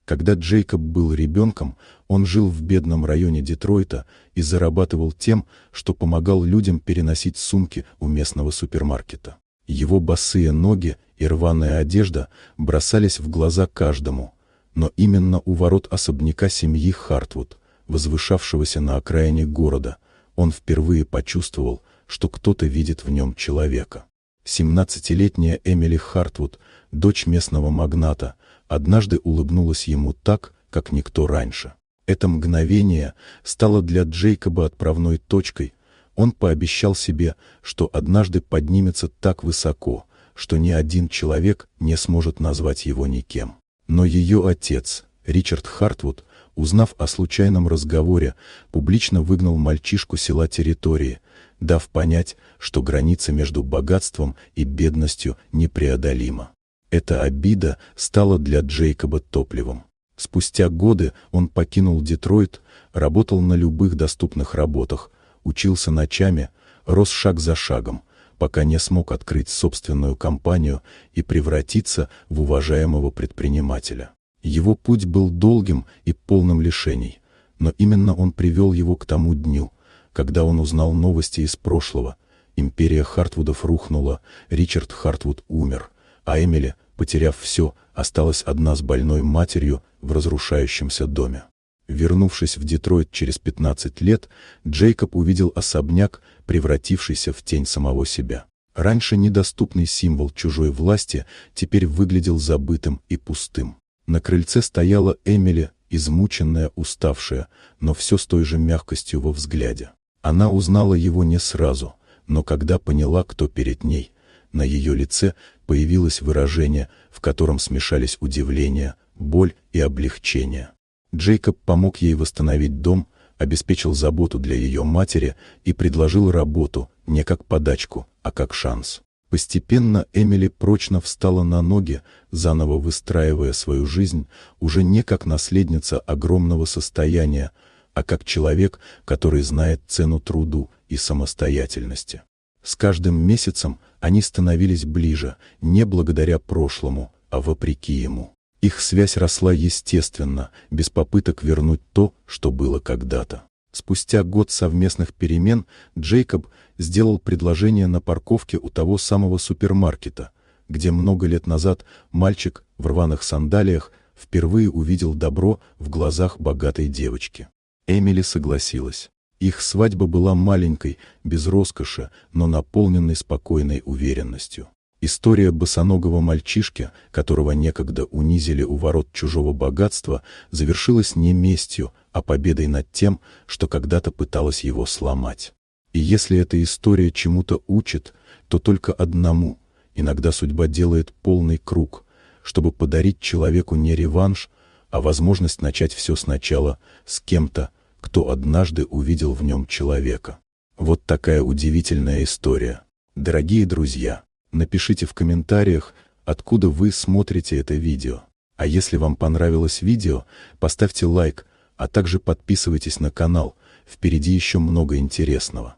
Когда Джейкоб был ребенком, он жил в бедном районе Детройта и зарабатывал тем, что помогал людям переносить сумки у местного супермаркета. Его босые ноги и рваная одежда бросались в глаза каждому, но именно у ворот особняка семьи Хартвуд, возвышавшегося на окраине города, он впервые почувствовал, что кто-то видит в нем человека. 17-летняя Эмили Хартвуд, дочь местного магната, однажды улыбнулась ему так, как никто раньше. Это мгновение стало для Джейкоба отправной точкой. Он пообещал себе, что однажды поднимется так высоко, что ни один человек не сможет назвать его никем. Но ее отец, Ричард Хартвуд, узнав о случайном разговоре, публично выгнал мальчишку с села территории, дав понять, что граница между богатством и бедностью непреодолима. Эта обида стала для Джейкоба топливом. Спустя годы он покинул Детройт, работал на любых доступных работах, учился ночами, рос шаг за шагом, пока не смог открыть собственную компанию и превратиться в уважаемого предпринимателя. Его путь был долгим и полным лишений, но именно он привел его к тому дню, когда он узнал новости из прошлого. Империя Хартвудов рухнула, Ричард Хартвуд умер, а Эмили, потеряв все, осталась одна с больной матерью в разрушающемся доме. Вернувшись в Детройт через 15 лет, Джейкоб увидел особняк, превратившийся в тень самого себя. Раньше недоступный символ чужой власти теперь выглядел забытым и пустым. На крыльце стояла Эмили, измученная, уставшая, но все с той же мягкостью во взгляде. Она узнала его не сразу, но когда поняла, кто перед ней, на ее лице появилось выражение, в котором смешались удивление, боль и облегчение. Джейкоб помог ей восстановить дом, обеспечил заботу для ее матери и предложил работу не как подачку, а как шанс. Постепенно Эмили прочно встала на ноги, заново выстраивая свою жизнь уже не как наследница огромного состояния, а как человек, который знает цену труду и самостоятельности. С каждым месяцем они становились ближе, не благодаря прошлому, а вопреки ему. Их связь росла естественно, без попыток вернуть то, что было когда-то. Спустя год совместных перемен Джейкоб сделал предложение на парковке у того самого супермаркета, где много лет назад мальчик в рваных сандалиях впервые увидел добро в глазах богатой девочки. Эмили согласилась. Их свадьба была маленькой, без роскоши, но наполненной спокойной уверенностью. История босоногого мальчишки, которого некогда унизили у ворот чужого богатства, завершилась не местью, а победой над тем, что когда-то пыталось его сломать. И если эта история чему-то учит, то только одному: иногда судьба делает полный круг, чтобы подарить человеку не реванш, а возможность начать все сначала с кем-то, кто однажды увидел в нем человека. Вот такая удивительная история. Дорогие друзья, напишите в комментариях, откуда вы смотрите это видео. А если вам понравилось видео, поставьте лайк, а также подписывайтесь на канал, впереди еще много интересного.